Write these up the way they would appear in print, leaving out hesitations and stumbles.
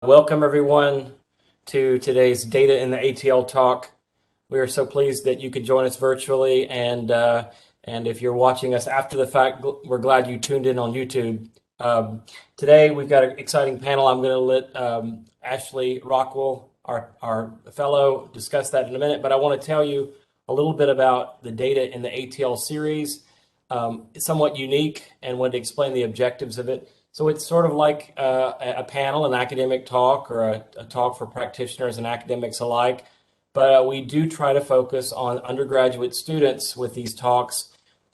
Welcome everyone to today's Data in the ATL talk. We are so pleased that you could join us virtually, and if you're watching us after the fact, we're glad you tuned in on YouTube. Today we've got an exciting panel. I'm going to let Ashley Rockwell, our fellow, discuss that in a minute, but I want to tell you a little bit about the Data in the ATL series. It's somewhat unique, and want to explain the objectives of it. So it's sort of like a panel, an academic talk, or a talk for practitioners and academics alike. But we do try to focus on undergraduate students with these talks.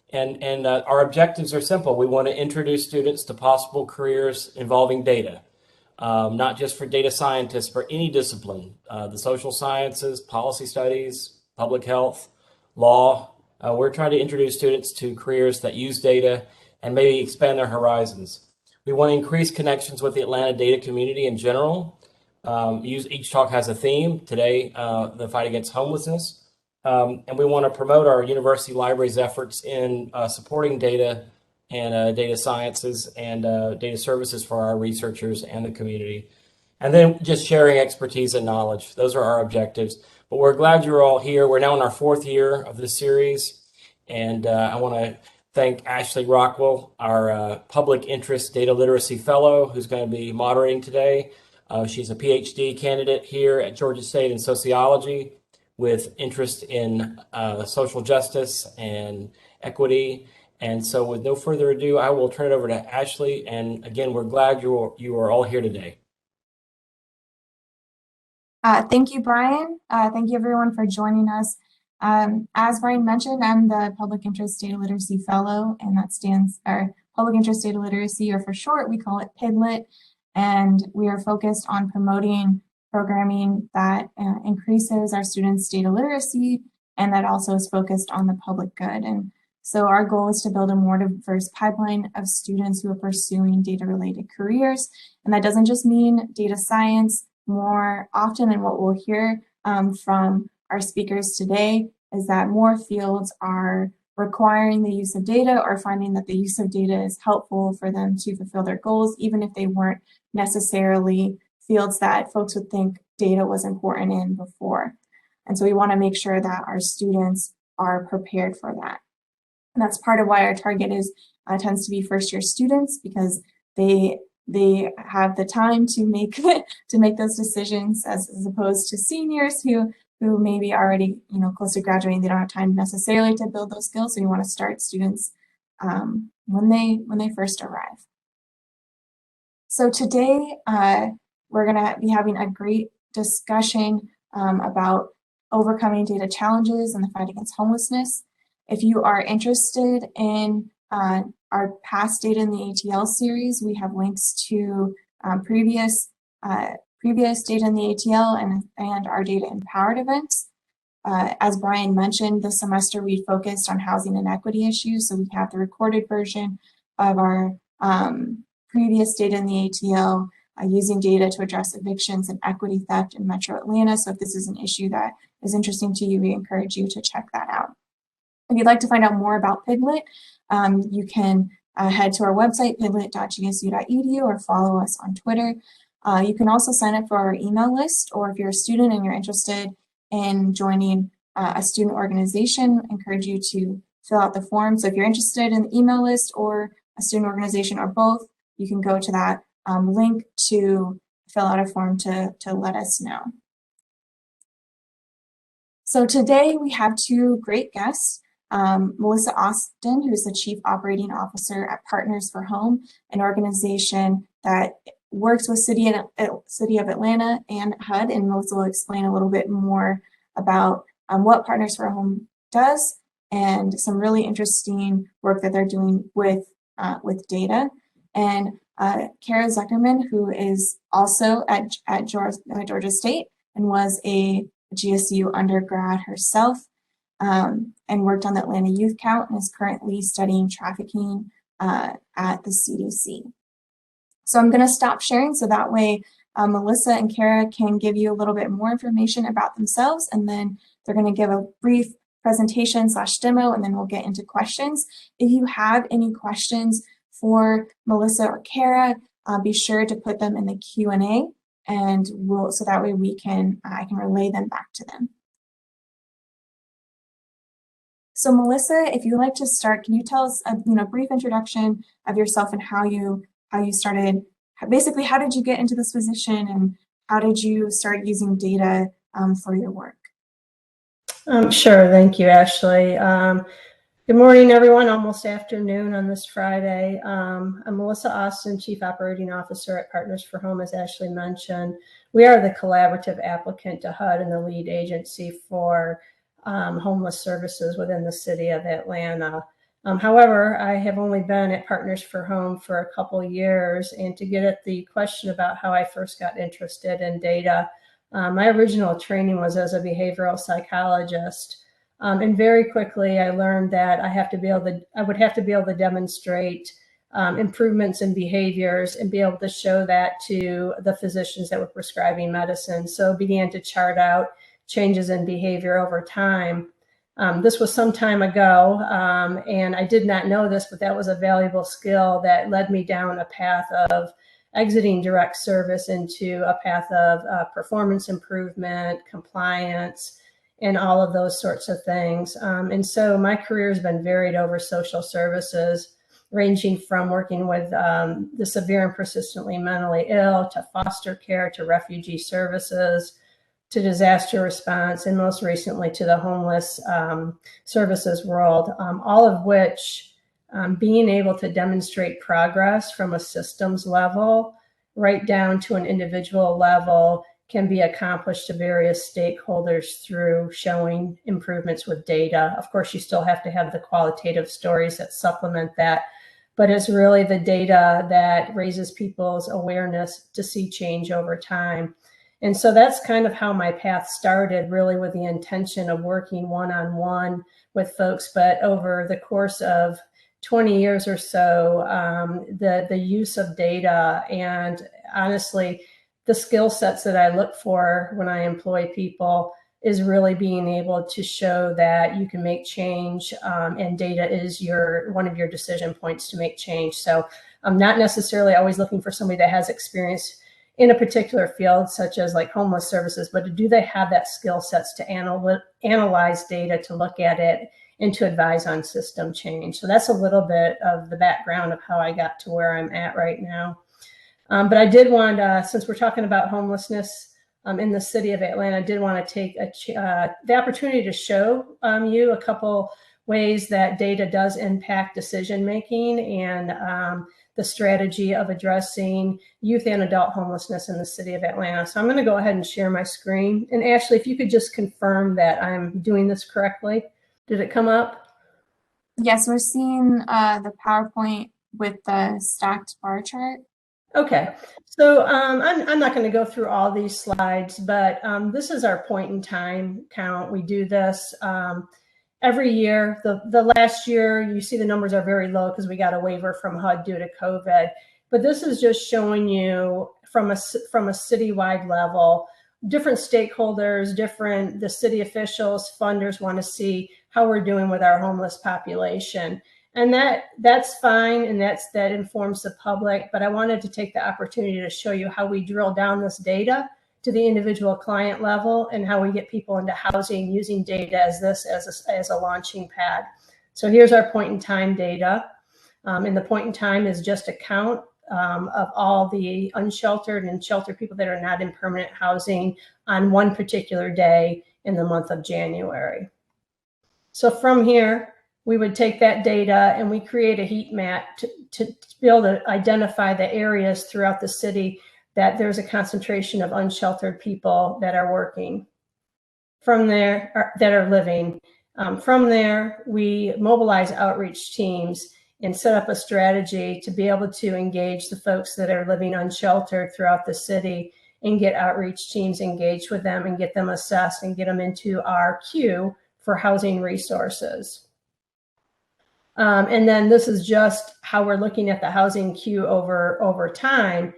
And our objectives are simple. We want to introduce students to possible careers involving data, not just for data scientists, for any discipline, the social sciences, policy studies, public health, law. We're trying to introduce students to careers that use data and maybe expand their horizons. We want to increase connections with the Atlanta data community in general. Each talk has a theme. Today, the fight against homelessness. And we want to promote our university library's efforts in supporting data and data sciences and data services for our researchers and the community. And then just sharing expertise and knowledge. Those are our objectives. But we're glad you're all here. We're now in our 4th year of this series. And I want to thank Ashley Rockwell, our Public Interest Data Literacy Fellow, who's going to be moderating today. She's a PhD candidate here at Georgia State in sociology with interest in social justice and equity. And so with no further ado, I will turn it over to Ashley. And again, we're glad you are all here today. Thank you, Brian. Thank you, everyone, for joining us. As Brian mentioned, I'm the Public Interest Data Literacy Fellow, and that stands for Public Interest Data Literacy, or for short, we call it PIDLIT, and we are focused on promoting programming that increases our students' data literacy, and that also is focused on the public good. And so our goal is to build a more diverse pipeline of students who are pursuing data-related careers, and that doesn't just mean data science. More often, and what we'll hear from our speakers today is that more fields are requiring the use of data or finding that the use of data is helpful for them to fulfill their goals, even if they weren't necessarily fields that folks would think data was important in before. And so we want to make sure that our students are prepared for that. And that's part of why our target tends to be first-year students, because they have the time to make those decisions as opposed to seniors who maybe already close to graduating. They don't have time necessarily to build those skills. So we want to start students when they first arrive. So today we're going to be having a great discussion about overcoming data challenges and the fight against homelessness. If you are interested in our past Data in the ATL series, we have links to previous Data in the ATL and our Data Empowered events. As Brian mentioned, this semester we focused on housing and equity issues, so we have the recorded version of our previous Data in the ATL using data to address evictions and equity theft in Metro Atlanta. So if this is an issue that is interesting to you, we encourage you to check that out. If you'd like to find out more about PIDLIT, you can head to our website, pidlit.gsu.edu, or follow us on Twitter. You can also sign up for our email list, or if you're a student and you're interested in joining a student organization, I encourage you to fill out the form. So if you're interested in the email list or a student organization or both, you can go to that link to fill out a form to let us know. So today we have 2 great guests. Melissa Austin, who is the Chief Operating Officer at Partners for Home, an organization that works with City of Atlanta and HUD, and Melissa will explain a little bit more about what Partners for Home does and some really interesting work that they're doing with data. And Kara Tsukerman, who is also at Georgia State and was a GSU undergrad herself, and worked on the Atlanta Youth Count and is currently studying trafficking at the CDC. So I'm going to stop sharing so that way Melissa and Kara can give you a little bit more information about themselves, and then they're going to give a brief presentation / demo, and then we'll get into questions. If you have any questions for Melissa or Kara, be sure to put them in the Q&A and so that way I can relay them back to them. So Melissa, if you'd like to start, can you tell us a brief introduction of yourself and how you started, basically how did you get into this position and how did you start using data for your work? Sure, thank you, Ashley. Good morning, everyone, almost afternoon on this Friday. I'm Melissa Austin, Chief Operating Officer at Partners for Home, as Ashley mentioned. We are the collaborative applicant to HUD and the lead agency for homeless services within the city of Atlanta. However, I have only been at Partners for Home for a couple of years, and to get at the question about how I first got interested in data, my original training was as a behavioral psychologist. And very quickly, I learned that I would have to be able to demonstrate improvements in behaviors and be able to show that to the physicians that were prescribing medicine. So began to chart out changes in behavior over time. This was some time ago, and I did not know this, but that was a valuable skill that led me down a path of exiting direct service into a path of performance improvement, compliance, and all of those sorts of things. And so my career has been varied over social services, ranging from working with the severe and persistently mentally ill, to foster care, to refugee services, to disaster response, and most recently to the homeless services world, all of which being able to demonstrate progress from a systems level right down to an individual level can be accomplished to various stakeholders through showing improvements with data. Of course, you still have to have the qualitative stories that supplement that, but it's really the data that raises people's awareness to see change over time. And so that's kind of how my path started, really with the intention of working one-on-one with folks. But over the course of 20 years or so, the use of data and honestly, the skill sets that I look for when I employ people is really being able to show that you can make change, and data is one of your decision points to make change. So I'm not necessarily always looking for somebody that has experience in a particular field, such as like homeless services, but do they have that skill sets to analyze data, to look at it, and to advise on system change. So that's a little bit of the background of how I got to where I'm at right now. But I did want, since we're talking about homelessness in the city of Atlanta, I did want to take the opportunity to show you a couple ways that data does impact decision-making and the strategy of addressing youth and adult homelessness in the city of Atlanta. So I'm going to go ahead and share my screen. And Ashley, if you could just confirm that I'm doing this correctly. Did it come up? Yes, we're seeing the PowerPoint with the stacked bar chart. Okay, so I'm not going to go through all these slides, but this is our point in time count. We do this every year. The last year, you see the numbers are very low because we got a waiver from HUD due to COVID. But this is just showing you from a citywide level, different stakeholders, the city officials, funders want to see how we're doing with our homeless population. And that's fine, and that informs the public, but I wanted to take the opportunity to show you how we drill down this data to the individual client level and how we get people into housing using data as a launching pad. So here's our point in time data. And the point in time is just a count of all the unsheltered and sheltered people that are not in permanent housing on one particular day in the month of January. So from here, we would take that data and we create a heat map to be able to identify the areas throughout the city that there's a concentration of unsheltered people that are working from there, that are living. From there, we mobilize outreach teams and set up a strategy to be able to engage the folks that are living unsheltered throughout the city and get outreach teams engaged with them and get them assessed and get them into our queue for housing resources. And then this is just how we're looking at the housing queue over time.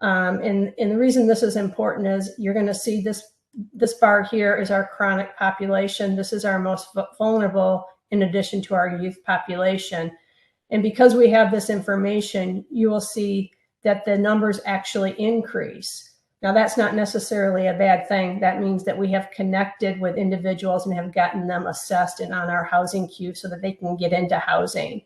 And the reason this is important is you're going to see this bar here is our chronic population. This is our most vulnerable in addition to our youth population. And because we have this information, you will see that the numbers actually increase. Now, that's not necessarily a bad thing. That means that we have connected with individuals and have gotten them assessed and on our housing queue so that they can get into housing.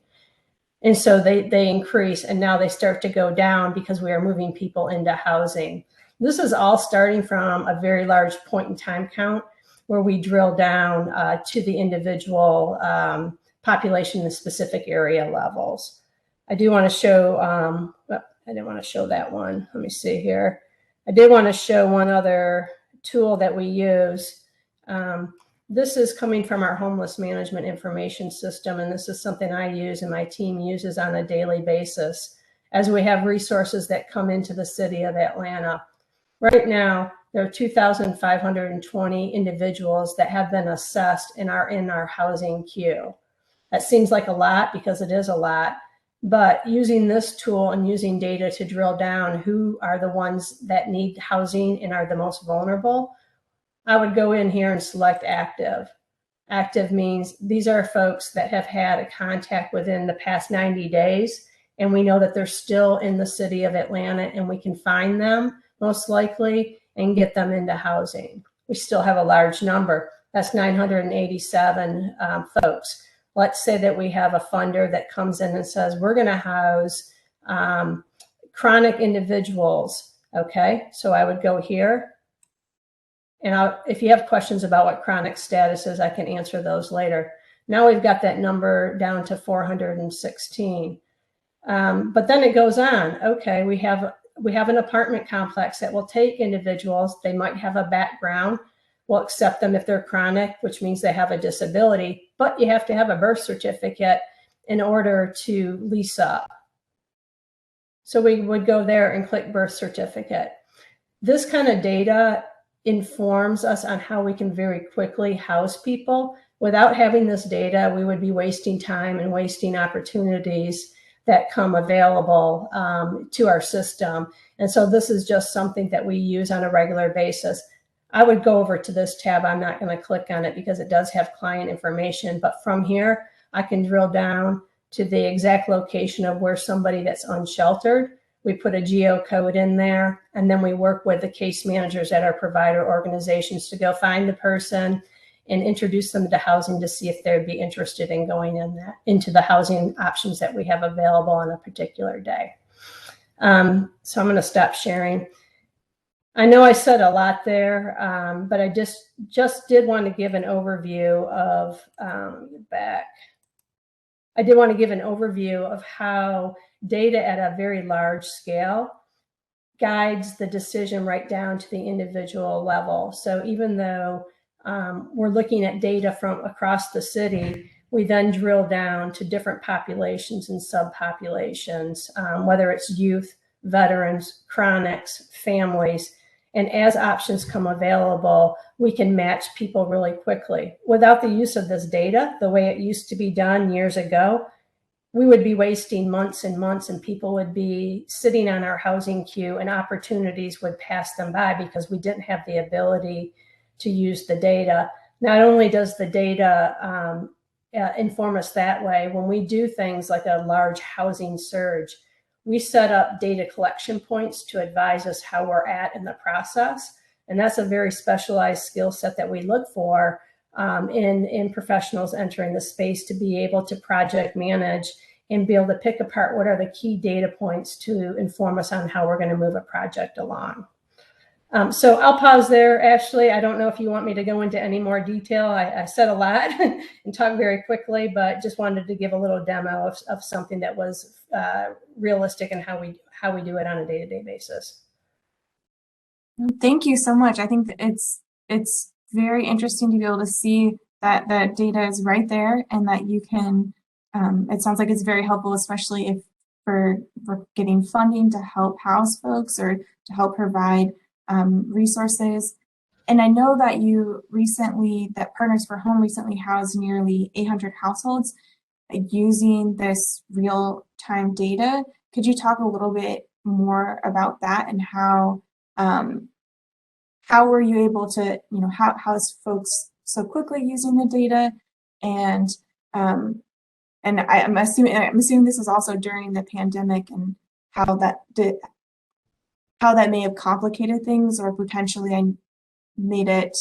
And so they increase, and now they start to go down because we are moving people into housing. This is all starting from a very large point in time count where we drill down to the individual population and specific area levels. I do want to show, I didn't want to show that one. Let me see here. I did want to show one other tool that we use. This is coming from our homeless management information system, and this is something I use and my team uses on a daily basis as we have resources that come into the city of Atlanta. Right now, there are 2,520 individuals that have been assessed and are in our housing queue. That seems like a lot because it is a lot, but using this tool and using data to drill down who are the ones that need housing and are the most vulnerable, I would go in here and select active. Active means these are folks that have had a contact within the past 90 days, and we know that they're still in the city of Atlanta, and we can find them most likely and get them into housing. We still have a large number. That's 987 folks. Let's say that we have a funder that comes in and says, we're going to house chronic individuals. Okay, so I would go here. And if you have questions about what chronic status is, I can answer those later. Now we've got that number down to 416. But then it goes on. Okay, we have an apartment complex that will take individuals. They might have a background. We'll accept them if they're chronic, which means they have a disability, but you have to have a birth certificate in order to lease up. So we would go there and click birth certificate. This kind of data informs us on how we can very quickly house people. Without having this data, we would be wasting time and wasting opportunities that come available to our system. And so this is just something that we use on a regular basis. I would go over to this tab. I'm not going to click on it because it does have client information, but from here, I can drill down to the exact location of where somebody that's unsheltered. We put a geocode in there, and then we work with the case managers at our provider organizations to go find the person and introduce them to housing to see if they'd be interested in going into the housing options that we have available on a particular day. So I'm going to stop sharing. I know I said a lot there, but I just did want to give an overview of, I did want to give an overview of how data at a very large scale guides the decision right down to the individual level. So even though we're looking at data from across the city, we then drill down to different populations and subpopulations, whether it's youth, veterans, chronics, families. And as options come available, we can match people really quickly. Without the use of this data, the way it used to be done years ago, we would be wasting months and months, and people would be sitting on our housing queue and opportunities would pass them by because we didn't have the ability to use the data. Not only does the data inform us that way, when we do things like a large housing surge, we set up data collection points to advise us how we're at in the process. And that's a very specialized skill set that we look for in professionals entering the space to be able to project manage and be able to pick apart what are the key data points to inform us on how we're going to move a project along. So I'll pause there, Ashley. I don't know if you want me to go into any more detail. I said a lot and talked very quickly, but just wanted to give a little demo of something that was realistic and how we do it on a day-to-day basis. Thank you so much. I think that it's very interesting to be able to see that the data is right there and that you can, it sounds like it's very helpful, especially if for getting funding to help house folks or to help provide resources. And I know that that Partners for Home recently housed nearly 800 households using this real-time data. Could you talk a little bit more about that and how were you able to, how is folks so quickly using the data? And I'm assuming this was also during the pandemic and how that how that may have complicated things or potentially made it,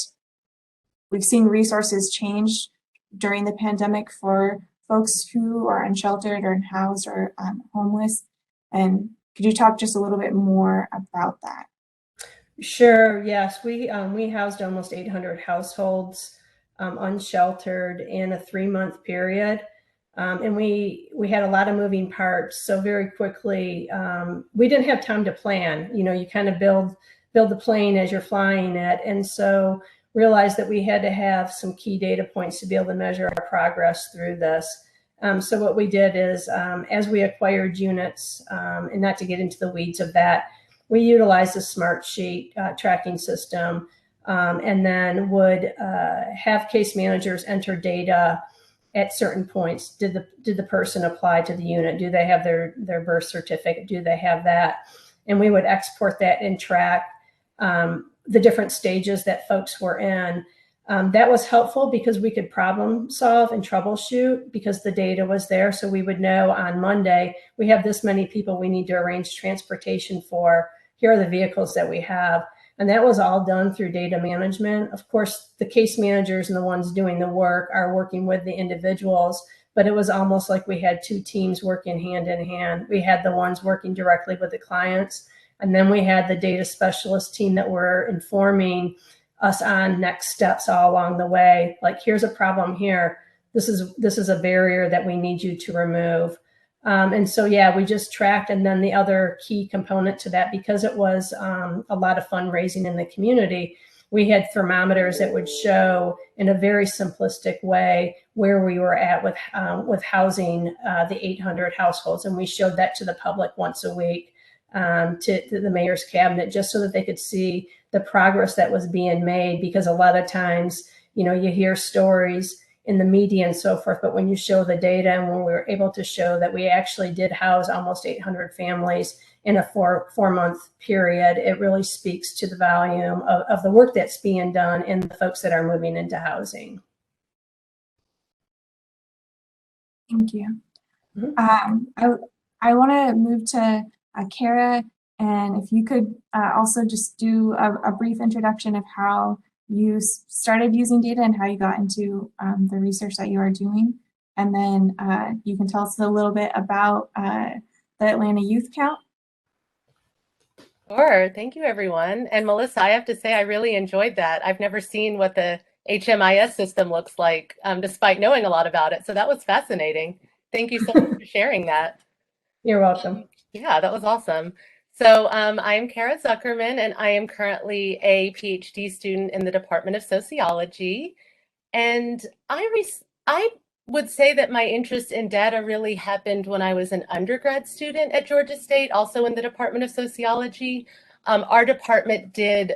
we've seen resources change during the pandemic for folks who are unsheltered or unhoused or homeless. And could you talk just a little bit more about that? Sure. Yes, we housed almost 800 households, unsheltered in a 3-month period, and we had a lot of moving parts. So very quickly, we didn't have time to plan. You know, you kind of build the plane as you're flying it, and so realized that we had to have some key data points to be able to measure our progress through this. So what we did is, as we acquired units, and not to get into the weeds of that, we utilized a smart sheet tracking system, and then would have case managers enter data at certain points. Did the person apply to the unit? Do they have their birth certificate? Do they have that? And we would export that and track the different stages that folks were in. That was helpful because we could problem solve and troubleshoot because the data was there. So we would know on Monday, we have this many people we need to arrange transportation for. Here are the vehicles that we have. And that was all done through data management. Of course, the case managers and the ones doing the work are working with the individuals, but it was almost like we had two teams working hand in hand. We had the ones working directly with the clients, and then we had the data specialist team that were informing us on next steps all along the way. Like, here's a problem here. This is a barrier that we need you to remove. And so, yeah, we just tracked. And then the other key component to that, because it was a lot of fundraising in the community, we had thermometers that would show in a very simplistic way where we were at with housing the 800 households. And we showed that to the public once a week, to the mayor's cabinet, just so that they could see the progress that was being made. Because a lot of times, you know, you hear stories in the media and so forth, but when you show the data, and when we were able to show that we actually did house almost 800 families in a four-month period, it really speaks to the volume of the work that's being done and the folks that are moving into housing. Thank you. I want to move to Kara, and if you could also just do a brief introduction of how you started using data and how you got into the research that you are doing. And then you can tell us a little bit about the Atlanta Youth Count. Sure. Thank you, everyone. And Melissa, I have to say, I really enjoyed that. I've never seen what the HMIS system looks like, despite knowing a lot about it. So that was fascinating. Thank you so much for sharing that. You're welcome. Yeah, that was awesome. So I'm Kara Tsukerman, and I am currently a PhD student in the Department of Sociology. And I would say that my interest in data really happened when I was an undergrad student at Georgia State, also in the Department of Sociology. Our department did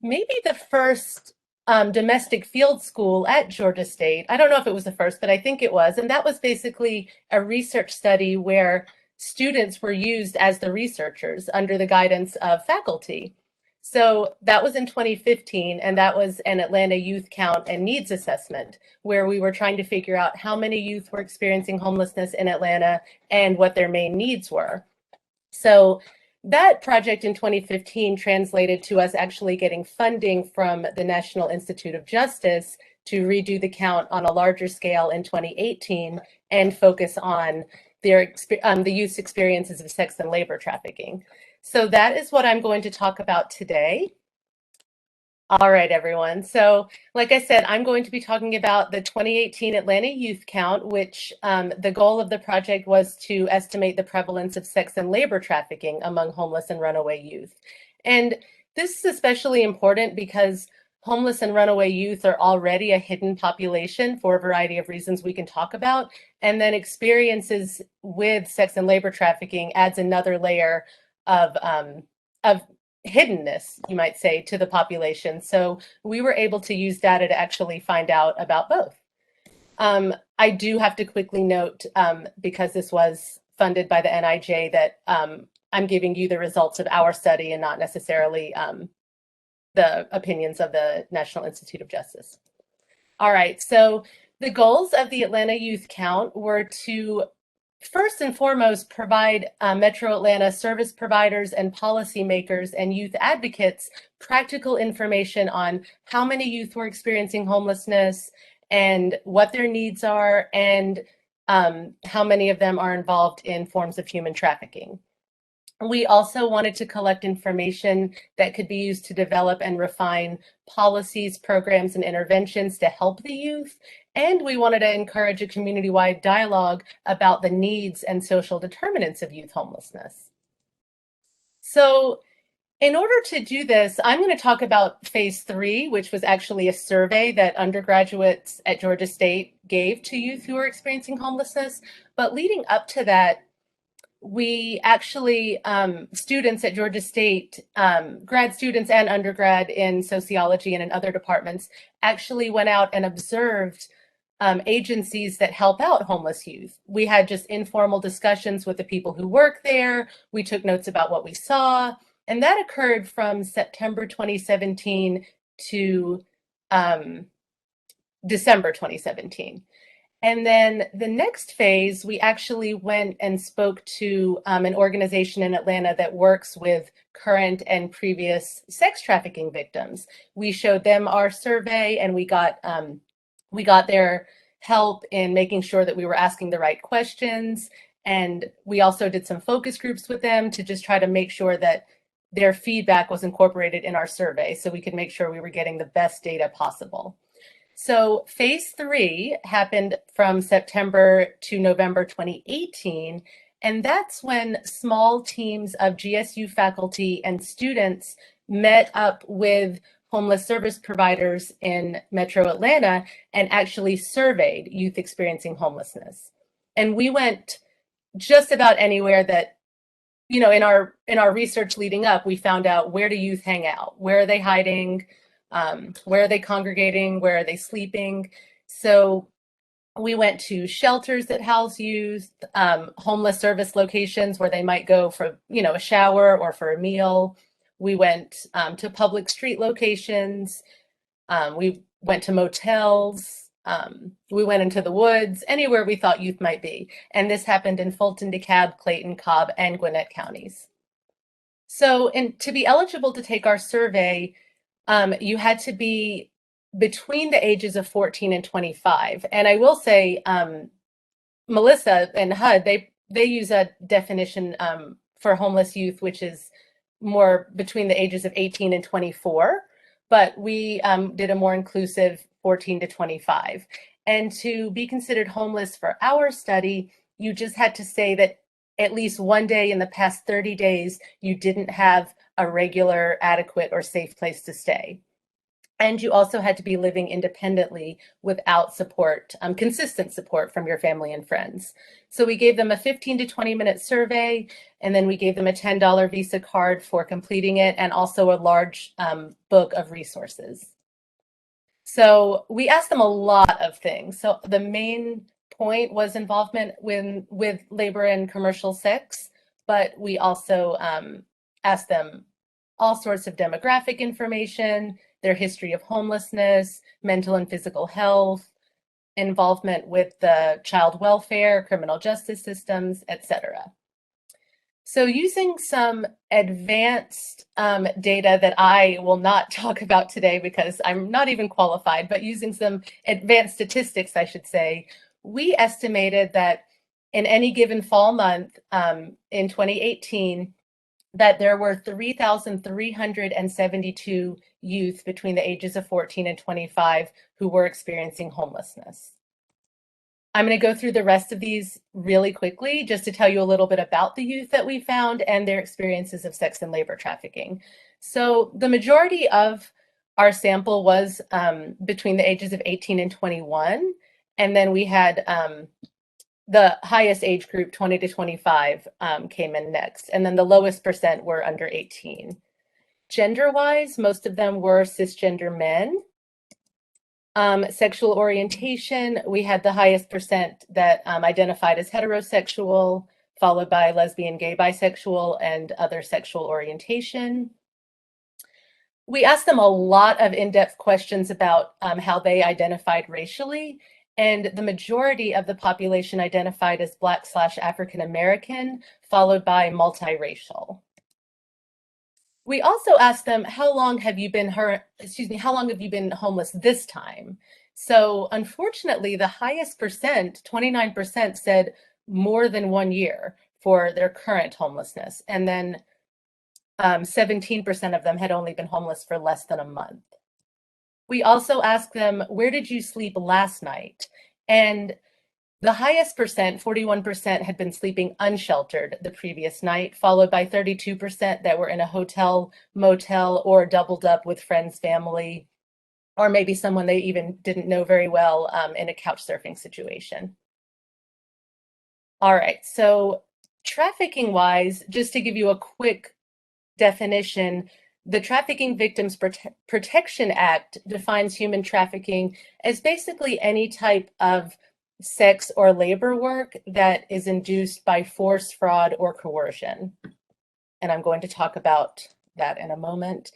maybe the first domestic field school at Georgia State. I don't know if it was the first, but I think it was. And that was basically a research study where students were used as the researchers under the guidance of faculty. So that was in 2015, and that was an Atlanta youth count and needs assessment, where we were trying to figure out how many youth were experiencing homelessness in Atlanta and what their main needs were. So that project in 2015 translated to us actually getting funding from the National Institute of Justice to redo the count on a larger scale in 2018 and focus on the youth's experiences of sex and labor trafficking. So that is what I'm going to talk about today. All right, everyone. So like I said, I'm going to be talking about the 2018 Atlanta Youth Count, which the goal of the project was to estimate the prevalence of sex and labor trafficking among homeless and runaway youth. And this is especially important because homeless and runaway youth are already a hidden population for a variety of reasons we can talk about. And then experiences with sex and labor trafficking adds another layer of hiddenness, you might say, to the population. So we were able to use data to actually find out about both. I do have to quickly note, because this was funded by the NIJ, that I'm giving you the results of our study and not necessarily the opinions of the National Institute of Justice. All right, so the goals of the Atlanta Youth Count were to first and foremost, provide Metro Atlanta service providers and policymakers and youth advocates practical information on how many youth were experiencing homelessness and what their needs are, and how many of them are involved in forms of human trafficking. We also wanted to collect information that could be used to develop and refine policies, programs, and interventions to help the youth. And we wanted to encourage a community-wide dialogue about the needs and social determinants of youth homelessness. So in order to do this, I'm going to talk about phase 3, which was actually a survey that undergraduates at Georgia State gave to youth who are experiencing homelessness. But leading up to that, we actually, students at Georgia State, grad students and undergrad in sociology and in other departments, actually went out and observed agencies that help out homeless youth. We had just informal discussions with the people who work there. We took notes about what we saw, and that occurred from September 2017 to December 2017. And then the next phase, we actually went and spoke to an organization in Atlanta that works with current and previous sex trafficking victims. We showed them our survey, and we got their help in making sure that we were asking the right questions. And we also did some focus groups with them to just try to make sure that their feedback was incorporated in our survey so we could make sure we were getting the best data possible. So phase 3 happened from September to November 2018, and that's when small teams of GSU faculty and students met up with homeless service providers in Metro Atlanta and actually surveyed youth experiencing homelessness. And we went just about anywhere that, you know, in our research leading up, we found out, where do youth hang out? Where are they hiding? Where are they congregating? Where are they sleeping? So we went to shelters that house youth, homeless service locations where they might go for, you know, a shower or for a meal. We went to public street locations. We went to motels. We went into the woods, anywhere we thought youth might be. And this happened in Fulton, DeKalb, Clayton, Cobb, and Gwinnett counties. So, and to be eligible to take our survey, you had to be between the ages of 14 and 25. And I will say, Melissa and HUD, they use a definition for homeless youth, which is more between the ages of 18 and 24. But we did a more inclusive 14 to 25. And to be considered homeless for our study, you just had to say that at least one day in the past 30 days, you didn't have a regular, adequate, or safe place to stay. And you also had to be living independently without support, consistent support from your family and friends. So we gave them a 15 to 20 minute survey, and then we gave them a $10 Visa card for completing it, and also a large book of resources. So we asked them a lot of things. So the main point was involvement with labor and commercial sex, but we also asked them all sorts of demographic information, their history of homelessness, mental and physical health, involvement with the child welfare, criminal justice systems, etc. So using some advanced data that I will not talk about today because I'm not even qualified, but using some advanced statistics, I should say, we estimated that in any given fall month in 2018, that there were 3,372 youth between the ages of 14 and 25 who were experiencing homelessness. I'm going to go through the rest of these really quickly just to tell you a little bit about the youth that we found and their experiences of sex and labor trafficking. So the majority of our sample was between the ages of 18 and 21. And then we had the highest age group, 20 to 25, came in next. And then the lowest percent were under 18. Gender-wise, most of them were cisgender men. Sexual orientation, we had the highest percent that identified as heterosexual, followed by lesbian, gay, bisexual, and other sexual orientation. We asked them a lot of in-depth questions about how they identified racially. and the majority of the population identified as Black/African American, followed by multiracial. We also asked them, how long have you been homeless this time? So unfortunately, the highest percent, 29%, said more than 1 year for their current homelessness. And then 17% of them had only been homeless for less than a month. We also asked them, where did you sleep last night? And the highest percent, 41%, had been sleeping unsheltered the previous night, followed by 32% that were in a hotel, motel, or doubled up with friends, family, or maybe someone they even didn't know very well in a couch surfing situation. All right, so trafficking wise, just to give you a quick definition, the Trafficking Victims Protection Act defines human trafficking as basically any type of sex or labor work that is induced by force, fraud, or coercion. And I'm going to talk about that in a moment.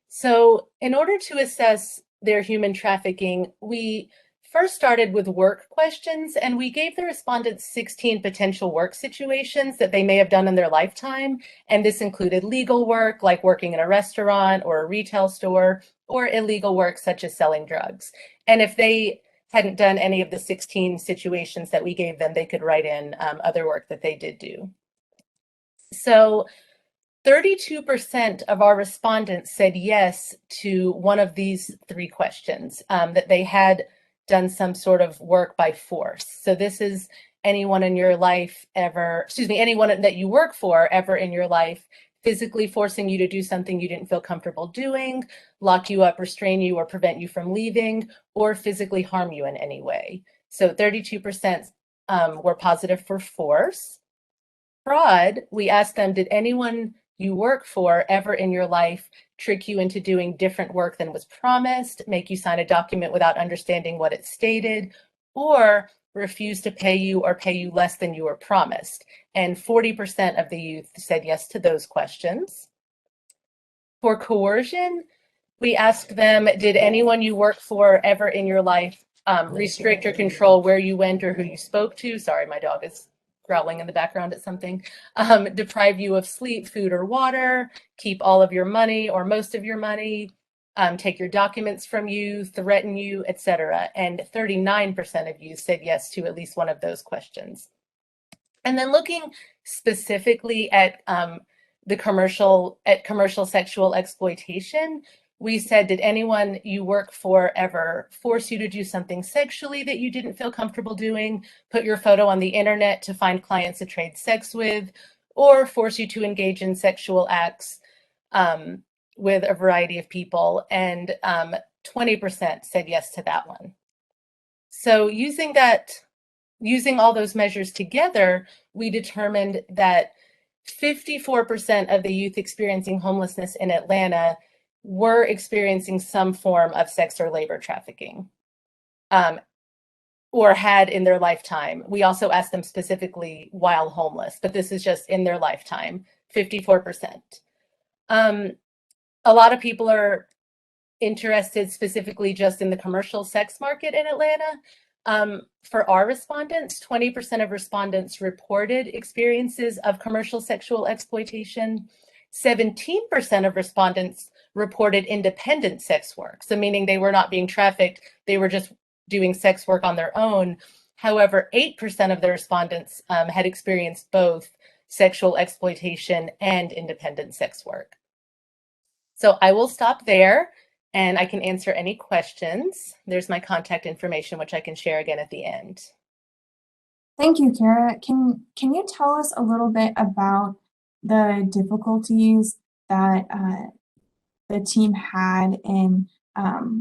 So in order to assess their human trafficking, we first started with work questions, and we gave the respondents 16 potential work situations that they may have done in their lifetime. And this included legal work, like working in a restaurant or a retail store, or illegal work such as selling drugs. And if they hadn't done any of the 16 situations that we gave them, they could write in other work that they did do. So 32% of our respondents said yes to one of these 3 questions, that they had done some sort of work by force. So this is anyone in your life anyone that you work for ever in your life, physically forcing you to do something you didn't feel comfortable doing, lock you up, restrain you, or prevent you from leaving, or physically harm you in any way. So 32% were positive for force. Fraud, we asked them, did anyone you work for ever in your life trick you into doing different work than was promised, make you sign a document without understanding what it stated, or refuse to pay you or pay you less than you were promised? And 40% of the youth said yes to those questions. For coercion, we asked them, did anyone you work for ever in your life restrict or control where you went or who you spoke to? Sorry, my dog is growling in the background at something. Deprive you of sleep, food, or water, keep all of your money or most of your money, take your documents from you, threaten you, etc. And 39% of you said yes to at least one of those questions. And then looking specifically at commercial sexual exploitation, we said, did anyone you work for ever force you to do something sexually that you didn't feel comfortable doing, put your photo on the internet to find clients to trade sex with, or force you to engage in sexual acts with a variety of people? And 20% said yes to that one. So using all those measures together, we determined that 54% of the youth experiencing homelessness in Atlanta were experiencing some form of sex or labor trafficking, or had in their lifetime. We also asked them specifically while homeless, but this is just in their lifetime, 54%. A lot of people are interested specifically just in the commercial sex market in Atlanta. For our respondents, 20% of respondents reported experiences of commercial sexual exploitation. 17% of respondents reported independent sex work, so meaning they were not being trafficked, they were just doing sex work on their own. However, 8% of the respondents had experienced both sexual exploitation and independent sex work. So I will stop there and I can answer any questions. There's my contact information, which I can share again at the end. Thank you, Kara. Can you tell us a little bit about the difficulties that the team had in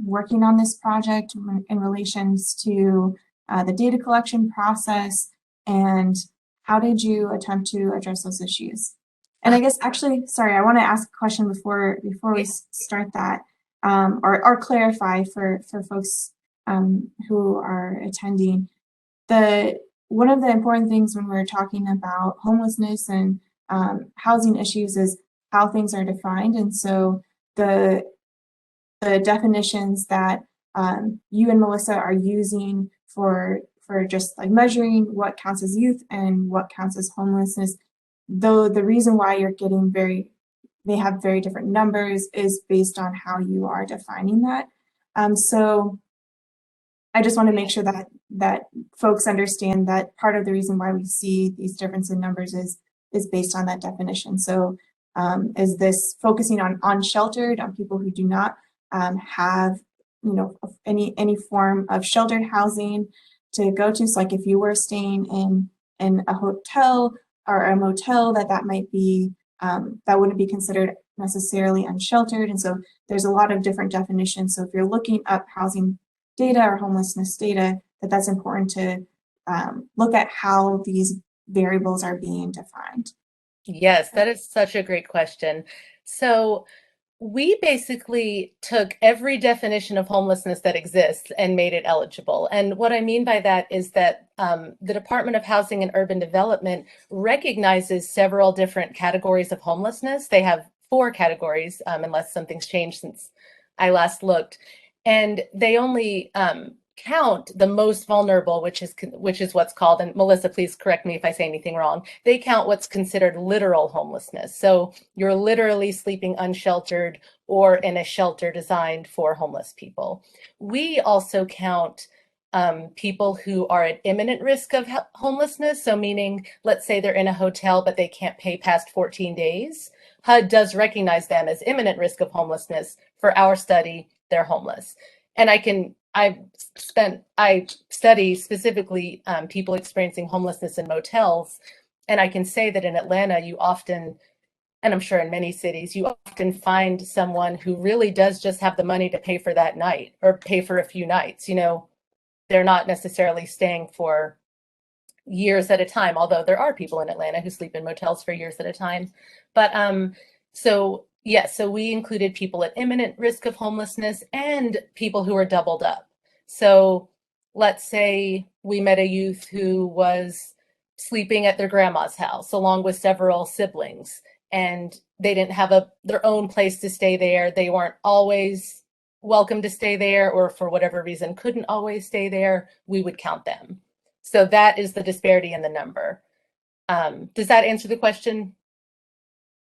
working on this project in relations to the data collection process, and how did you attempt to address those issues? And I guess actually, sorry, I want to ask a question before we start that, or clarify for folks who are attending. One of the important things when we're talking about homelessness and housing issues is how things are defined. And so the definitions that you and Melissa are using for just like measuring what counts as youth and what counts as homelessness. Though the reason why you're getting they have very different numbers is based on how you are defining that. So I just want to make sure that folks understand that part of the reason why we see these difference in numbers is based on that definition. So is this focusing on unsheltered, on people who do not have, you know, any form of sheltered housing to go to? So like if you were staying in a hotel or a motel, that might be that wouldn't be considered necessarily unsheltered. And so there's a lot of different definitions. So if you're looking up housing data or homelessness data, that's important to look at how these variables are being defined. Yes, that is such a great question. So we basically took every definition of homelessness that exists and made it eligible. And what I mean by that is that the Department of Housing and Urban Development recognizes several different categories of homelessness. They have 4 categories, unless something's changed since I last looked. And they only count the most vulnerable, which is what's called, and Melissa, please correct me if I say anything wrong, they count what's considered literal homelessness. So you're literally sleeping unsheltered or in a shelter designed for homeless people. We also count people who are at imminent risk of homelessness. So meaning, let's say they're in a hotel, but they can't pay past 14 days. HUD does recognize them as imminent risk of homelessness. For our study, they're homeless. And I study specifically people experiencing homelessness in motels. And I can say that in Atlanta, you often, and I'm sure in many cities, you often find someone who really does just have the money to pay for that night or pay for a few nights. You know, they're not necessarily staying for years at a time, although there are people in Atlanta who sleep in motels for years at a time. But so we included people at imminent risk of homelessness and people who are doubled up. So let's say we met a youth who was sleeping at their grandma's house along with several siblings, and they didn't have their own place to stay there. They weren't always welcome to stay there, or for whatever reason couldn't always stay there. We would count them. So that is the disparity in the number. Does that answer the question?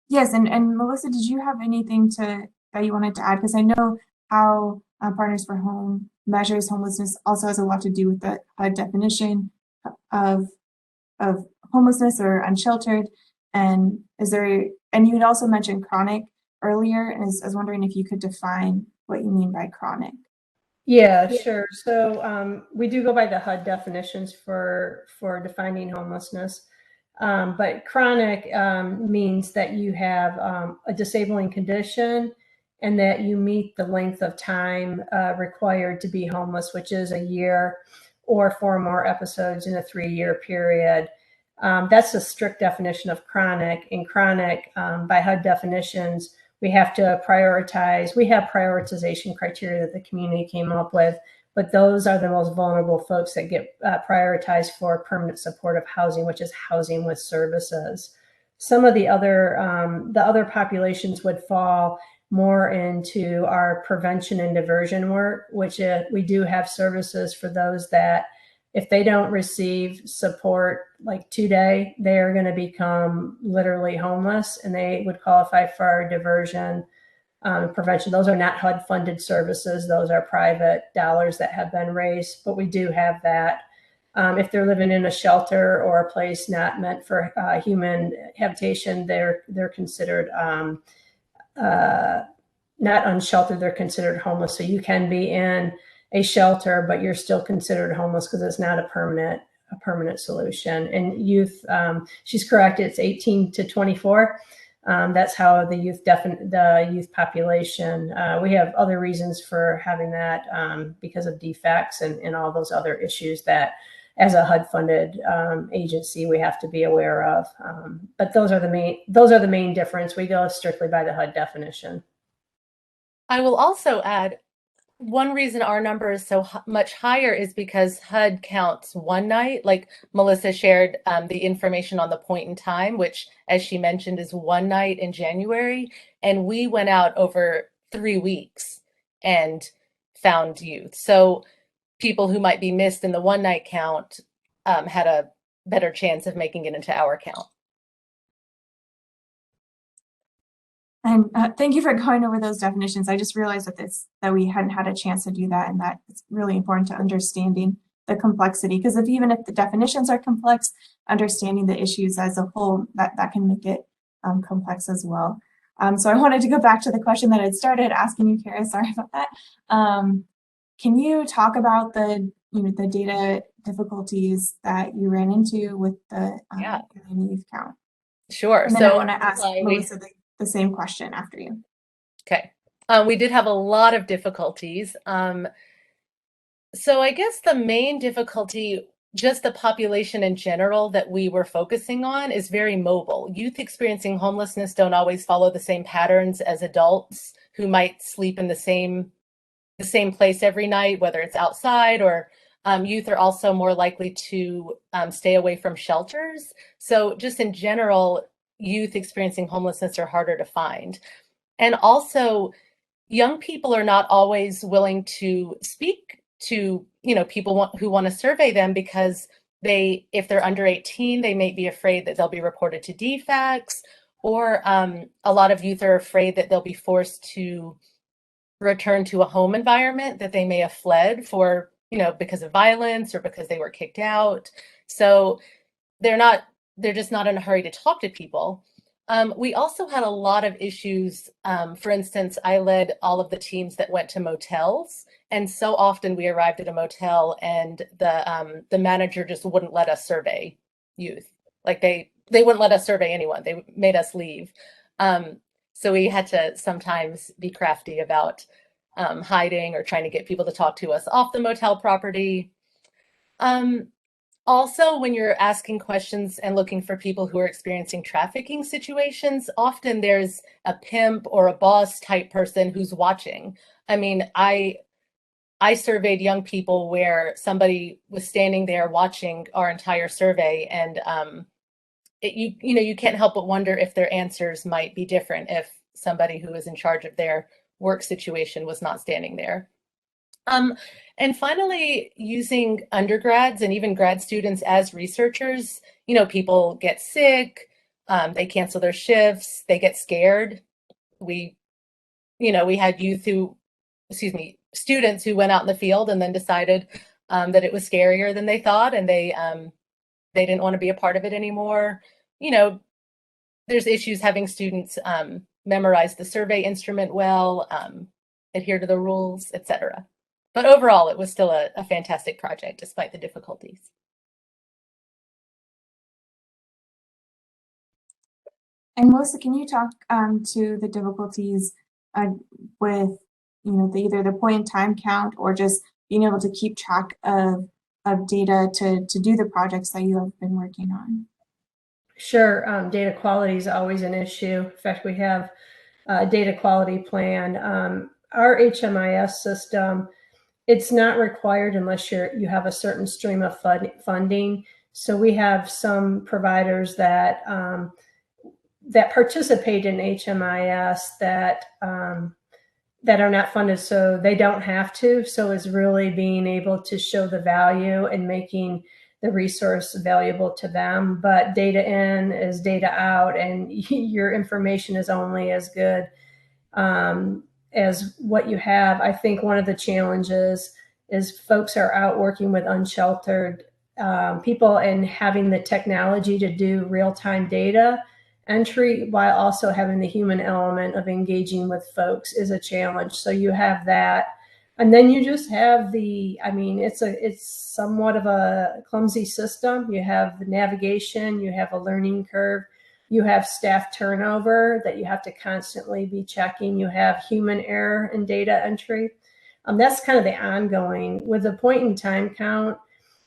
Yes, and Melissa, did you have anything that you wanted to add? Because I know how Partners for Home measures homelessness also has a lot to do with the HUD definition of homelessness or unsheltered. And you had also mentioned chronic earlier, and I was wondering if you could define what you mean by chronic. Yeah, sure. So we do go by the HUD definitions for defining homelessness. But chronic means that you have a disabling condition and that you meet the length of time required to be homeless, which is a year or 4 more episodes in a 3-year period. That's a strict definition of chronic. In chronic, by HUD definitions, we have to prioritize. We have prioritization criteria that the community came up with, but those are the most vulnerable folks that get prioritized for permanent supportive housing, which is housing with services. Some of the other populations would fall more into our prevention and diversion work, which we do have services for those that if they don't receive support like today, they are going to become literally homeless, and they would qualify for our diversion prevention. Those are not HUD funded services. Those are private dollars that have been raised, but we do have that. If they're living in a shelter or a place not meant for human habitation, they're considered not unsheltered, they're considered homeless. So you can be in a shelter, but you're still considered homeless because it's not a permanent solution. And youth, she's correct, it's 18 to 24. That's how the youth population. We have other reasons for having that because of defects and all those other issues that, as a HUD-funded agency, we have to be aware of. But those are the main difference. We go strictly by the HUD definition. I will also add, one reason our number is so much higher is because HUD counts one night. Like Melissa shared the information on the point in time, which, as she mentioned, is one night in January. And we went out over 3 weeks and found youth. So people who might be missed in the one night count had a better chance of making it into our count. And thank you for going over those definitions. I just realized that we hadn't had a chance to do that, and that it's really important to understanding the complexity, because even if the definitions are complex, understanding the issues as a whole, that can make it complex as well. So I wanted to go back to the question that I'd started asking you, Kara. Sorry about that. Can you talk about the data difficulties that you ran into with the youth count? Sure. And then so I want to ask Melissa the same question after you. Okay. We did have a lot of difficulties. So I guess the main difficulty, just the population in general that we were focusing on, is very mobile. Youth experiencing homelessness don't always follow the same patterns as adults who might sleep in the same place every night, whether it's outside, or youth are also more likely to stay away from shelters. So just in general, youth experiencing homelessness are harder to find. And also, young people are not always willing to speak to people who want to survey them, because if they're under 18, they may be afraid that they'll be reported to DFACS, or a lot of youth are afraid that they'll be forced to return to a home environment that they may have fled for, because of violence or because they were kicked out. So they're just not in a hurry to talk to people. We also had a lot of issues. For instance, I led all of the teams that went to motels. And so often we arrived at a motel and the manager just wouldn't let us survey youth. Like they wouldn't let us survey anyone. They made us leave. So we had to sometimes be crafty about hiding or trying to get people to talk to us off the motel property. Also, when you're asking questions and looking for people who are experiencing trafficking situations, often there's a pimp or a boss type person who's watching. I mean, I surveyed young people where somebody was standing there watching our entire survey, and you can't help but wonder if their answers might be different if somebody who is in charge of their work situation was not standing there. And finally, using undergrads and even grad students as researchers, people get sick, they cancel their shifts, they get scared. We had students who went out in the field and then decided that it was scarier than they thought, and they didn't want to be a part of it anymore. There's issues having students memorize the survey instrument well, adhere to the rules, etc. But overall, it was still a fantastic project, despite the difficulties. And Melissa, can you talk to the difficulties with either the point in time count or just being able to keep track of data to do the projects that you have been working on? Sure. Data quality is always an issue. In fact, we have a data quality plan. Our HMIS system, it's not required unless you have a certain stream of funding. So we have some providers that participate in HMIS that are not funded, so they don't have to. So it's really being able to show the value and making the resource valuable to them. But data in is data out, and your information is only as good as what you have. I think one of the challenges is folks are out working with unsheltered people, and having the technology to do real-time data entry while also having the human element of engaging with folks is a challenge. So you have that. And then you just have it's somewhat of a clumsy system. You have the navigation, you have a learning curve, you have staff turnover that you have to constantly be checking. You have human error in data entry. That's kind of the ongoing. With the point in time count,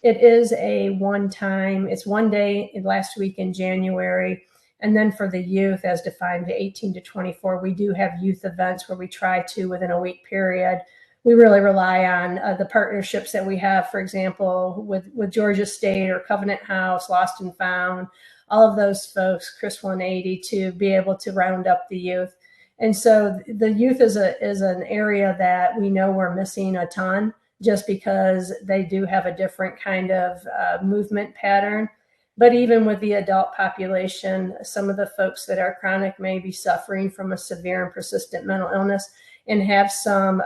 it is a one-time, it's one day last week in January. And then for the youth, as defined to 18 to 24, we do have youth events where we try to, within a week period, we really rely on the partnerships that we have, for example, with Georgia State or Covenant House, Lost and Found, all of those folks, Chris 180, to be able to round up the youth. And so the youth is an area that we know we're missing a ton. just because they do have a different kind of movement pattern. But even with the adult population, some of the folks that are chronic may be suffering from a severe and persistent mental illness and have some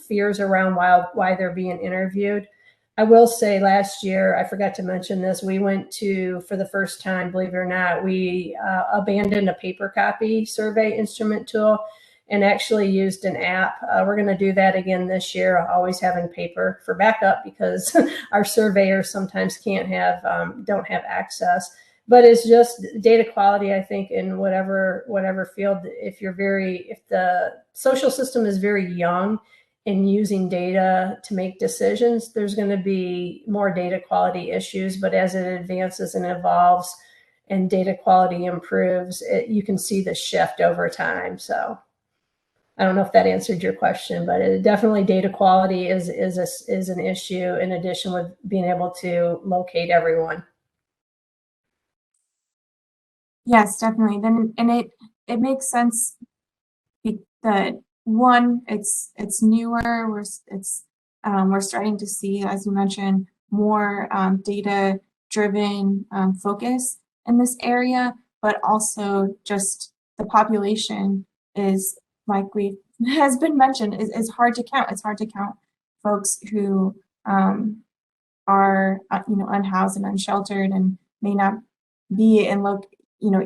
fears around why they're being interviewed. I will say last year, I forgot to mention this, we went to, for the first time, believe it or not, we abandoned a paper copy survey instrument tool and actually used an app. We're going to do that again this year, always having paper for backup because our surveyors sometimes don't have access. But it's just data quality, I think, in whatever field. If the social system is very young in using data to make decisions, there's going to be more data quality issues. But as it advances and evolves and data quality improves, you can see the shift over time. So I don't know if that answered your question, but definitely data quality is an issue in addition with being able to locate everyone. Yes, definitely. Then, and it makes sense that one, it's newer. We're starting to see, as you mentioned, more data driven focus in this area, but also just the population is, like has been mentioned, is hard to count. It's hard to count folks who are unhoused and unsheltered and may not be in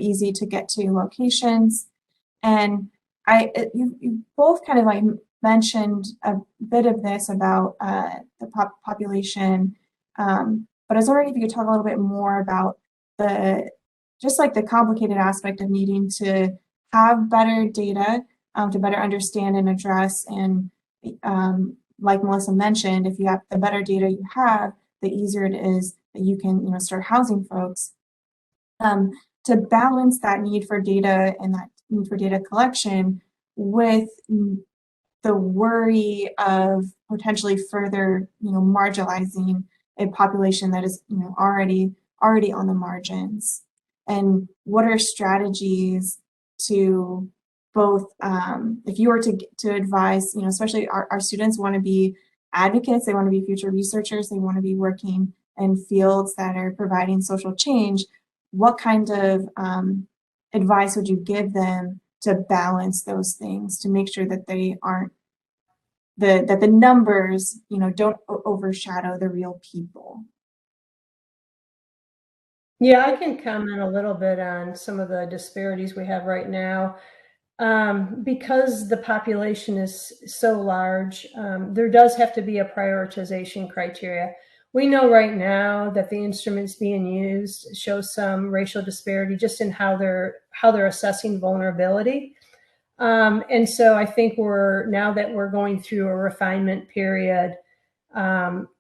easy to get to locations. And you both kind of like mentioned a bit of this about the population, but I was wondering if you could talk a little bit more about the complicated aspect of needing to have better data to better understand and address. And like Melissa mentioned, if you have the better data you have, the easier it is that you can start housing folks. To balance that need for data and that need for data collection with the worry of potentially further, marginalizing a population that is, already on the margins. And what are strategies to both, if you were to advise, especially our students want to be advocates, they want to be future researchers, they want to be working in fields that are providing social change. What kind of advice would you give them to balance those things to make sure that they aren't that the numbers don't overshadow the real people? Yeah, I can comment a little bit on some of the disparities we have right now. Because the population is so large, there does have to be a prioritization criteria. We know right now that the instruments being used show some racial disparity just in how they're assessing vulnerability. And so I think now that we're going through a refinement period,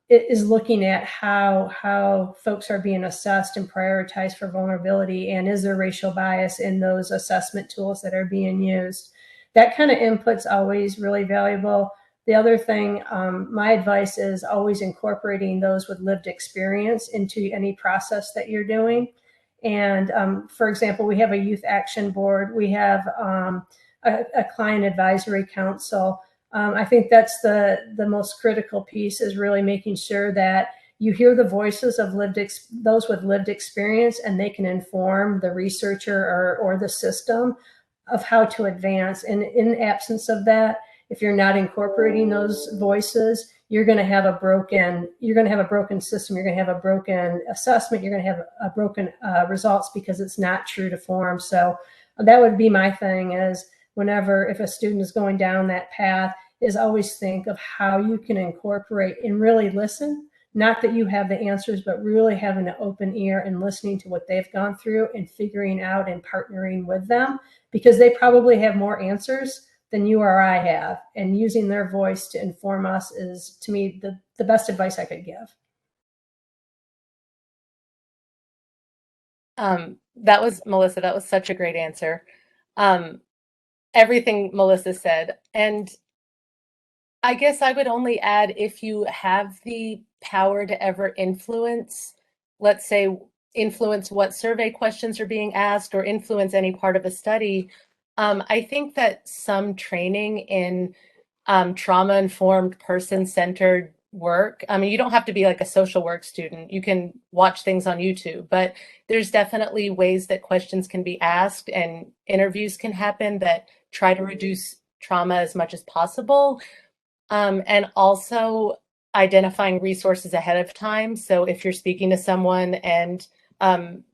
it is looking at how folks are being assessed and prioritized for vulnerability, and is there racial bias in those assessment tools that are being used. That kind of input's always really valuable. The other thing, my advice is always incorporating those with lived experience into any process that you're doing. And for example, we have a youth action board. We have a client advisory council. I think that's the most critical piece, is really making sure that you hear the voices of those with lived experience, and they can inform the researcher or the system of how to advance. And in absence of that, if you're not incorporating those voices, you're going to have a broken system. You're going to have a broken assessment. You're going to have a broken results because it's not true to form. So that would be my thing, is if a student is going down that path, is always think of how you can incorporate and really listen. Not that you have the answers, but really having an open ear and listening to what they've gone through and figuring out and partnering with them, because they probably have more answers than you or I have. And using their voice to inform us is, to me, the best advice I could give. Melissa, that was such a great answer. Everything Melissa said. And I guess I would only add, if you have the power to ever influence, let's say, influence what survey questions are being asked or influence any part of a study, I think that some training in trauma-informed, person-centered work. I mean, you don't have to be like a social work student. You can watch things on YouTube, but there's definitely ways that questions can be asked and interviews can happen that try to reduce trauma as much as possible. And also identifying resources ahead of time. So if you're speaking to someone and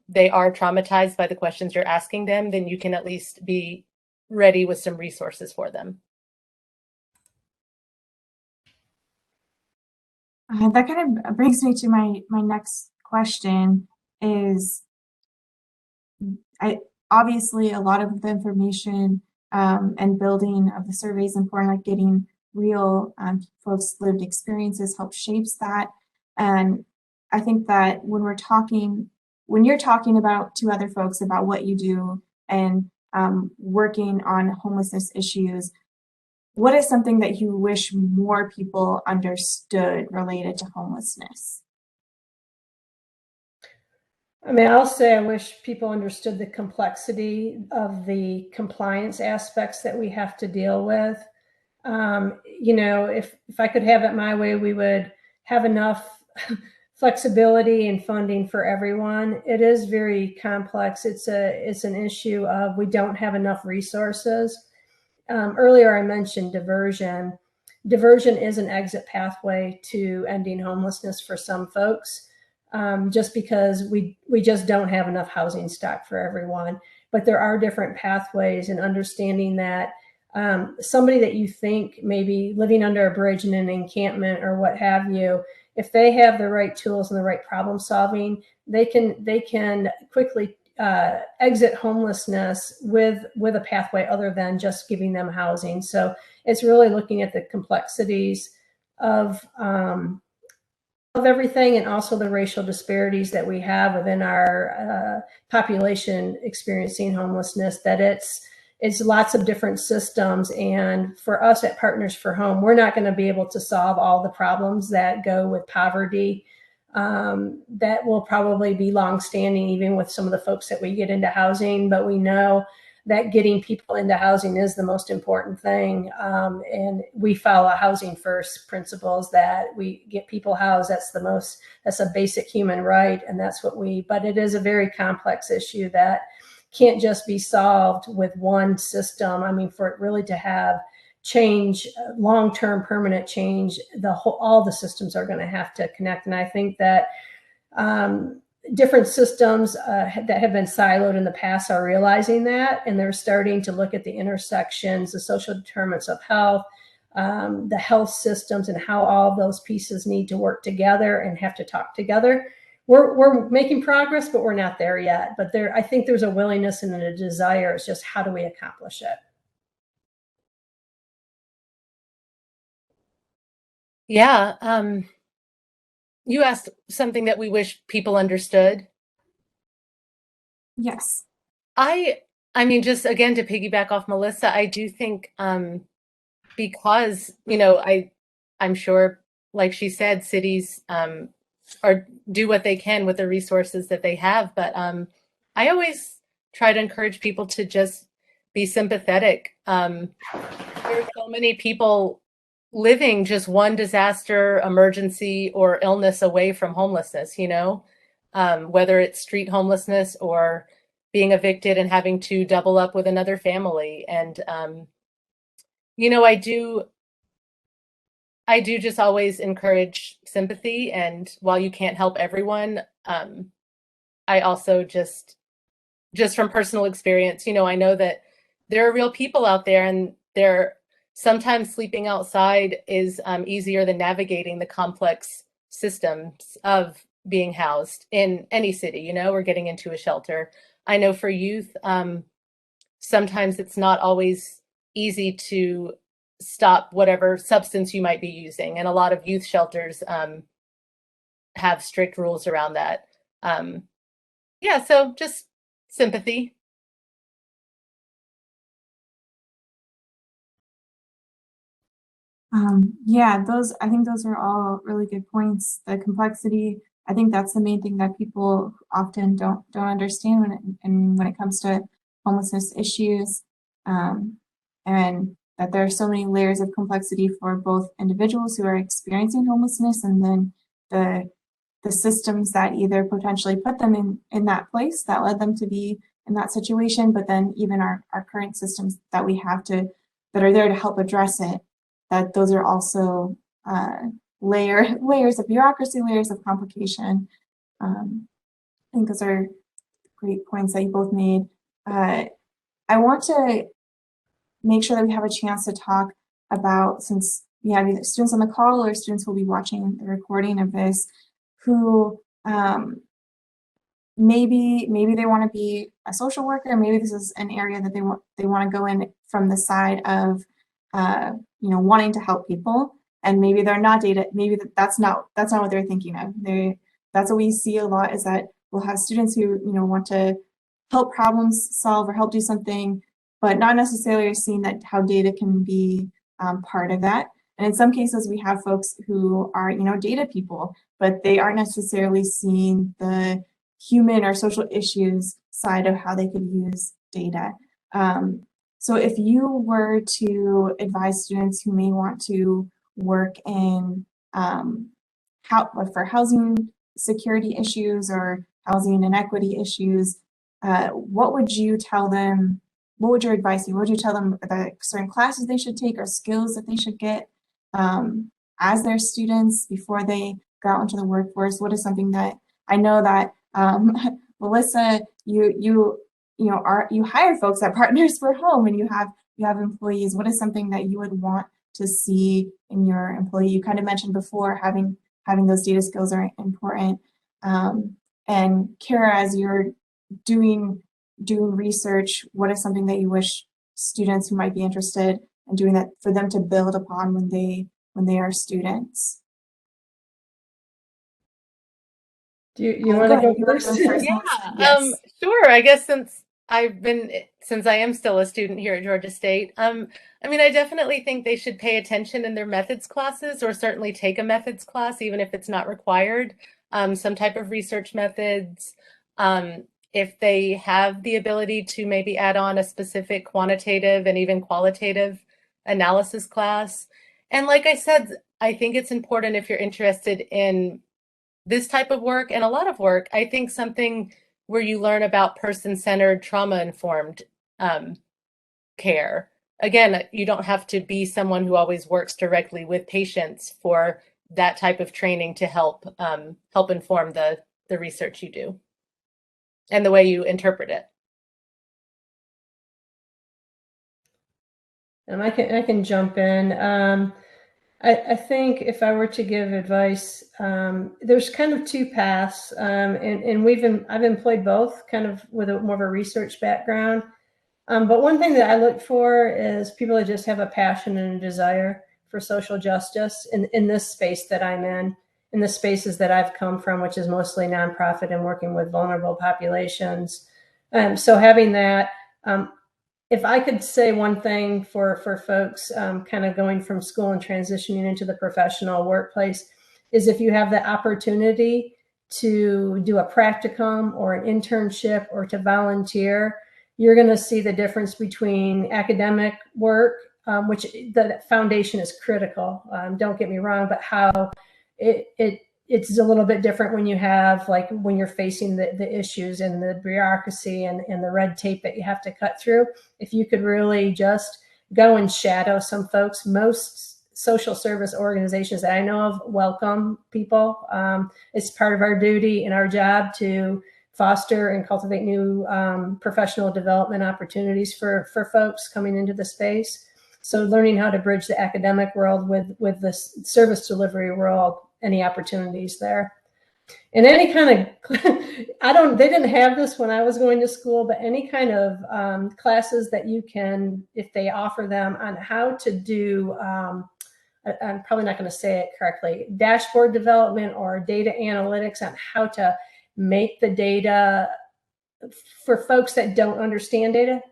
they are traumatized by the questions you're asking them, then you can at least be ready with some resources for them. That kind of brings me to my next question is, obviously a lot of the information and building of the survey is important, like getting real folks' lived experiences help shapes that. And I think that when you're talking about to other folks about what you do and working on homelessness issues, what is something that you wish more people understood related to homelessness? I mean, I'll say I wish people understood the complexity of the compliance aspects that we have to deal with. You know, if I could have it my way, we would have enough flexibility and funding for everyone. It is very complex. It's an issue of we don't have enough resources. Earlier, I mentioned diversion. Diversion is an exit pathway to ending homelessness for some folks, just because we just don't have enough housing stock for everyone. But there are different pathways, and understanding that somebody that you think may be living under a bridge in an encampment or what have you, if they have the right tools and the right problem solving, they can quickly exit homelessness with a pathway other than just giving them housing. So it's really looking at the complexities of everything, and also the racial disparities that we have within our population experiencing homelessness, that it's lots of different systems. And for us at Partners for Home, we're not going to be able to solve all the problems that go with poverty. That will probably be longstanding even with some of the folks that we get into housing, but we know that getting people into housing is the most important thing. And we follow housing first principles, that we get people housed. That's a basic human right. And that's but it is a very complex issue that can't just be solved with one system. I mean, for it really to have change, long-term permanent change, all the systems are going to have to connect. And I think that different systems that have been siloed in the past are realizing that, and they're starting to look at the intersections, the social determinants of health, the health systems, and how all of those pieces need to work together and have to talk together. We're making progress, but we're not there yet. But I think there's a willingness and a desire. It's just, how do we accomplish it? Yeah. You asked something that we wish people understood. Yes. I mean, just again, to piggyback off Melissa, I do think because, you know, I'm sure, like she said, cities do what they can with the resources that they have. But I always try to encourage people to just be sympathetic. There are so many people living just one disaster, emergency, or illness away from homelessness, you know, whether it's street homelessness or being evicted and having to double up with another family. And, you know, I do just always encourage sympathy. And while you can't help everyone, I also just from personal experience, you know, I know that there are real people out there, and sometimes sleeping outside is easier than navigating the complex systems of being housed in any city, you know, or getting into a shelter. I know for youth, sometimes it's not always easy to stop whatever substance you might be using. And a lot of youth shelters have strict rules around that. Yeah, so just sympathy. Yeah, I think those are all really good points. The complexity, I think that's the main thing that people often don't understand when it comes to homelessness issues. And that there are so many layers of complexity for both individuals who are experiencing homelessness and then the systems that either potentially put them in that place that led them to be in that situation, but then even our current systems that we have that are there to help address it, that those are also layers of bureaucracy, layers of complication. I think those are great points that you both made. I want to make sure that we have a chance to talk about, since we have either students on the call or students who will be watching the recording of this, who maybe they want to be a social worker, maybe this is an area that they want to go in from the side of wanting to help people, and maybe they're not data, maybe that's not what they're thinking of. That's what we see a lot, is that we'll have students who want to help problems solve or help do something, but not necessarily seeing that how data can be part of that. And in some cases, we have folks who are data people, but they aren't necessarily seeing the human or social issues side of how they could use data. So if you were to advise students who may want to work in for housing security issues or housing inequity issues, what would you tell them? What would your advice be? What would you tell them about certain classes they should take or skills that they should get as their students before they go out into the workforce? What is something that I know that Melissa, you hire folks at Partners for Home, and you have employees. What is something that you would want to see in your employee? You kind of mentioned before having those data skills are important. And Kara, as you're doing research, what is something that you wish students who might be interested in doing that for them to build upon when they are students? Do you want to go first? Yeah, Yes. sure. I guess since I am still a student here at Georgia State, I definitely think they should pay attention in their methods classes, or certainly take a methods class, even if it's not required, some type of research methods. If they have the ability to maybe add on a specific quantitative and even qualitative analysis class. And like I said, I think it's important, if you're interested in this type of work and a lot of work, I think something where you learn about person-centered, trauma-informed care. Again, you don't have to be someone who always works directly with patients for that type of training to help inform the research you do and the way you interpret it. I can jump in. I think if I were to give advice, there's kind of two paths, and I've employed both, kind of with more of a research background. But one thing that I look for is people that just have a passion and a desire for social justice in this space that I'm in the spaces that I've come from, which is mostly nonprofit and working with vulnerable populations. So having that, if I could say one thing for folks kind of going from school and transitioning into the professional workplace, is if you have the opportunity to do a practicum or an internship or to volunteer, you're going to see the difference between academic work, which the foundation is critical. Don't get me wrong, but how it's a little bit different when you have, like, when you're facing the issues and the bureaucracy and the red tape that you have to cut through. If you could really just go and shadow some folks, most social service organizations that I know of welcome people. It's part of our duty and our job to foster and cultivate new professional development opportunities for folks coming into the space. So learning how to bridge the academic world with the service delivery world, any opportunities there. And any kind of, they didn't have this when I was going to school, but any kind of classes that you can, if they offer them, on how to do, I'm probably not going to say it correctly, dashboard development or data analytics on how to make the data for folks that don't understand data.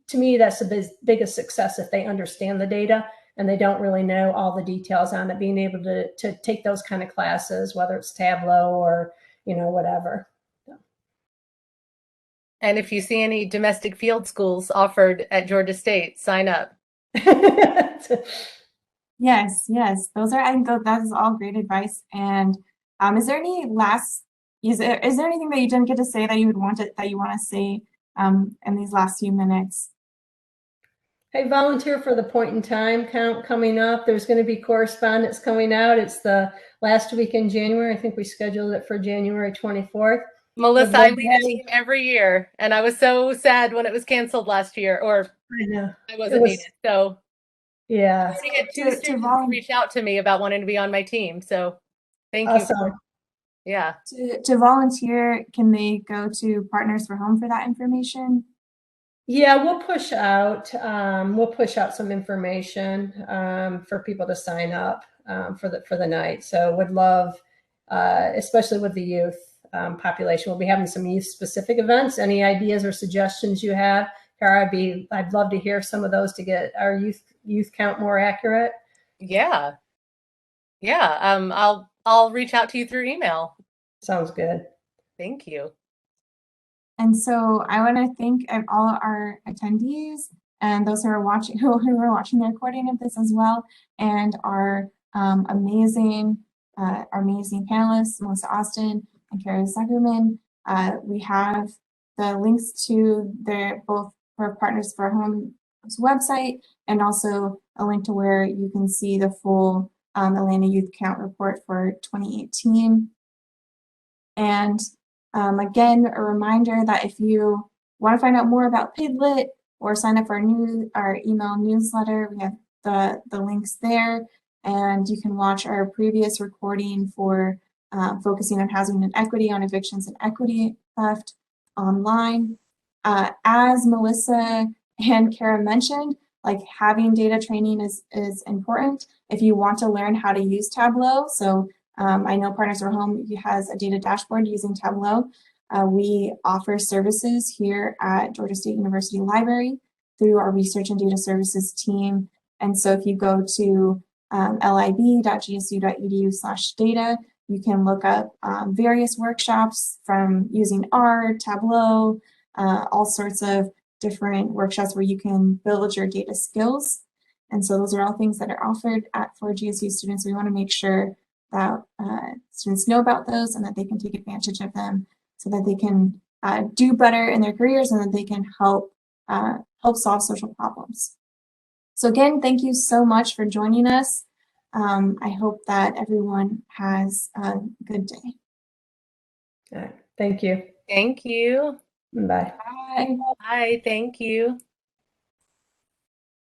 To me, that's the biggest success, if they understand the data and they don't really know all the details on it, being able to take those kind of classes, whether it's Tableau or, whatever. And if you see any domestic field schools offered at Georgia State, sign up. Yes, yes. Those are, I think that is all great advice. And is there any last, is there anything that you didn't get to say that you would want to, that you want to say in these last few minutes? Hey, volunteer for the point in time count coming up. There's going to be correspondence coming out. It's the last week in January. I think we scheduled it for January 24th. Melissa, I lead a team every year, and I was so sad when it was canceled last year, or I wasn't needed. So yeah, I already had two students reach out to me about wanting to be on my team. So thank you. Yeah. To volunteer, can they go to Partners for Home for that information? Yeah, we'll push out some information for people to sign up for the night. So would love, especially with the youth population, we'll be having some youth specific events. Any ideas or suggestions you have, Kara? I'd love to hear some of those to get our youth count more accurate. Yeah. I'll reach out to you through email. Sounds good. Thank you. And so I want to thank all our attendees and those who are watching, who are watching the recording of this as well, and our amazing panelists, Melissa Austin and Kara Tsukerman. We have the links to both for Partners for Home's website and also a link to where you can see the full Atlanta Youth Count report for 2018. And again, a reminder that if you want to find out more about Padlet or sign up for our email newsletter, we have the links there, and you can watch our previous recording for focusing on housing inequity, on evictions and equity theft online. As Melissa and Kara mentioned, like having data training is important if you want to learn how to use Tableau. So I know Partners for Home has a data dashboard using Tableau. We offer services here at Georgia State University Library through our research and data services team. And so if you go to lib.gsu.edu/data, you can look up various workshops from using R, Tableau, all sorts of different workshops where you can build your data skills. And so those are all things that are offered for GSU students. We want to make sure that students know about those and that they can take advantage of them so that they can do better in their careers and that they can help solve social problems. So again, thank you so much for joining us. I hope that everyone has a good day. All right. Thank you. Thank you. Bye. Bye. Bye. Thank you.